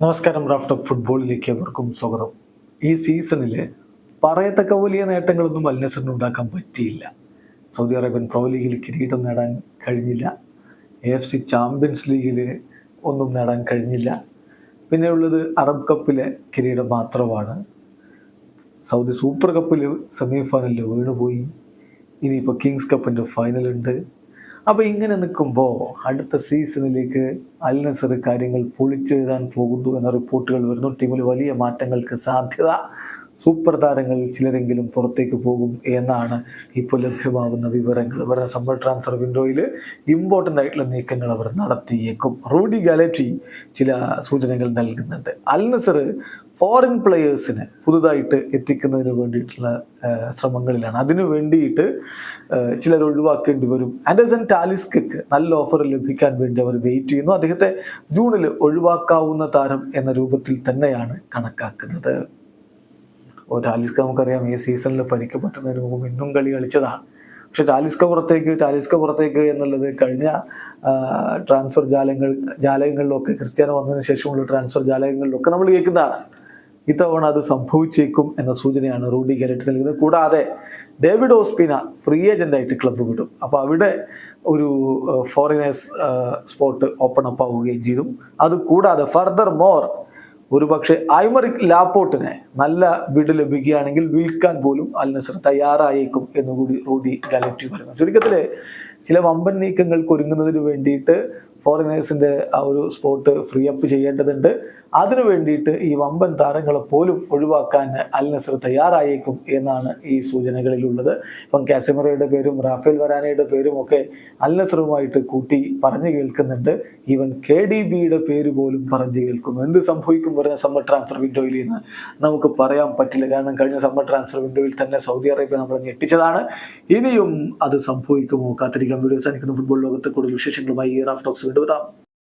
നമസ്കാരം. Raf talk ഫുട്ബോളിലേക്ക് എവർക്കും സ്വാഗതം. ഈ സീസണിൽ പറയത്തക്ക വലിയ നേട്ടങ്ങളൊന്നും അൽ നസറിന് ഉണ്ടാക്കാൻ പറ്റിയില്ല. സൗദി അറേബ്യൻ പ്രോ ലീഗിൽ കിരീടം നേടാൻ കഴിഞ്ഞില്ല. AFC ചാമ്പ്യൻസ് ലീഗിൽ ഒന്നും നേടാൻ കഴിഞ്ഞില്ല. പിന്നെ ഉള്ളത് അറബ് കപ്പിലെ കിരീടം മാത്രമാണ്. സൗദി സൂപ്പർ കപ്പിൽ സെമി ഫൈനലിൽ വീണുപോയി. ഇനിയിപ്പോൾ കിങ്സ് കപ്പിൻ്റെ ഫൈനലുണ്ട്. അപ്പോൾ ഇങ്ങനെ നിൽക്കുമ്പോൾ അടുത്ത സീസണിലേക്ക് അൽ നസർ കാര്യങ്ങൾ പൊളിച്ചെഴുതാൻ പോകുന്നു എന്ന റിപ്പോർട്ടുകൾ വരുന്നു. ടീമിൽ വലിയ മാറ്റങ്ങൾക്ക് സാധ്യത. സൂപ്പർ താരങ്ങളിൽ ചിലരെങ്കിലും പുറത്തേക്ക് പോകും എന്നാണ് ഇപ്പോൾ ലഭ്യമാകുന്ന വിവരങ്ങൾ. ഇവരുടെ സമ്മർ ട്രാൻസ്ഫർ വിൻഡോയിൽ ഇമ്പോർട്ടൻ്റ് ആയിട്ടുള്ള നീക്കങ്ങൾ അവർ നടത്തിയേക്കും. റൂഡി ഗാലറ്റി ചില സൂചനകൾ നൽകുന്നുണ്ട്. അൽ നസർ ഫോറിൻ പ്ലെയേഴ്സിനെ പുതുതായിട്ട് എത്തിക്കുന്നതിന് വേണ്ടിയിട്ടുള്ള ശ്രമങ്ങളിലാണ്. അതിനു വേണ്ടിയിട്ട് ചിലർ ഒഴിവാക്കേണ്ടി വരും. ആൻഡേഴ്സൺ ടാലിസ്കയ്ക്ക് നല്ല ഓഫർ ലഭിക്കാൻ വേണ്ടി അവർ വെയിറ്റ് ചെയ്യുന്നു. അദ്ദേഹത്തെ ജൂണിൽ ഒഴിവാക്കാവുന്ന താരം എന്ന രൂപത്തിൽ തന്നെയാണ് കണക്കാക്കുന്നത്. ടാലിസ്ക നമുക്കറിയാം ഈ സീസണിൽ പരിക്ക് പറ്റുന്നതിന് മുമ്പ് ഇന്നും കളി കളിച്ചതാണ്. പക്ഷെ ടാലിസ്ക പുറത്തേക്ക് എന്നുള്ളത് കഴിഞ്ഞ ട്രാൻസ്ഫർ ജാലകങ്ങളിലൊക്കെ ക്രിസ്ത്യാനോ വന്നതിന് ശേഷമുള്ള ട്രാൻസ്ഫർ ജാലകങ്ങളിലൊക്കെ നമ്മൾ കേൾക്കുന്നതാണ്. ഇത്തവണ അത് സംഭവിച്ചേക്കും എന്ന സൂചനയാണ് റൂഡി ഗാലറ്റി നൽകുന്നത്. കൂടാതെ ഡേവിഡ് ഓസ്പിന ഫ്രീ ഏജൻ്റായിട്ട് ക്ലബ്ബ് വിടും. അപ്പോൾ അവിടെ ഒരു ഫോറിനേഴ്സ് സ്പോട്ട് ഓപ്പൺ അപ്പ് ആവുകയും ചെയ്തു. അതുകൂടാതെ ഫർദർ മോർ ഒരുപക്ഷെ ഐമറിക് ലാപ്പോർട്ടിനെ നല്ല ബിഡ് ലഭിക്കുകയാണെങ്കിൽ വിൽക്കാൻ പോലും അൽ നസർ തയ്യാറായേക്കും എന്നുകൂടി റൂഡി ഗാലറ്റി പറയുന്നു. ചുരുക്കത്തിൽ ചില വമ്പൻ നീക്കങ്ങൾക്ക് ഒരുങ്ങുന്നതിന് വേണ്ടിയിട്ട് ഫോറിനേഴ്സിൻ്റെ ആ ഒരു സ്പോട്ട് ഫ്രീ അപ്പ് ചെയ്യേണ്ടതുണ്ട്. അതിനു വേണ്ടിയിട്ട് ഈ വമ്പൻ താരങ്ങളെ പോലും ഒഴിവാക്കാൻ അൽ നസർ തയ്യാറായേക്കും എന്നാണ് ഈ സൂചനകളിലുള്ളത്. ഇപ്പം കാസമിറോയുടെ പേരും റാഫേൽ വരാനയുടെ പേരും ഒക്കെ അൽ നസറുമായിട്ട് കൂട്ടി പറഞ്ഞു കേൾക്കുന്നുണ്ട്. ഈവൻ KDBയുടെ പേര് പോലും പറഞ്ഞു കേൾക്കുന്നു. എന്ത് സംഭവിക്കും വരുന്ന സമ്മർ ട്രാൻസ്ഫർ വിൻഡോയിൽ എന്ന് നമുക്ക് പറയാൻ പറ്റില്ല. കാരണം കഴിഞ്ഞ സമ്മർ ട്രാൻസ്ഫർ വിൻഡോയിൽ തന്നെ സൗദി അറേബ്യ നമ്മളെ ഞെട്ടിച്ചതാണ്. ഇനിയും അത് സംഭവിക്കുമോ? കാത്തിരിക്കാൻ. വീഡിയോ അവസാനിക്കുന്ന ഫുട്ബോൾ ലോകത്ത് കൂടുതൽ വിശേഷങ്ങളുമായി റാഫ് ടോക്സ് വീണ്ടും എത്താം.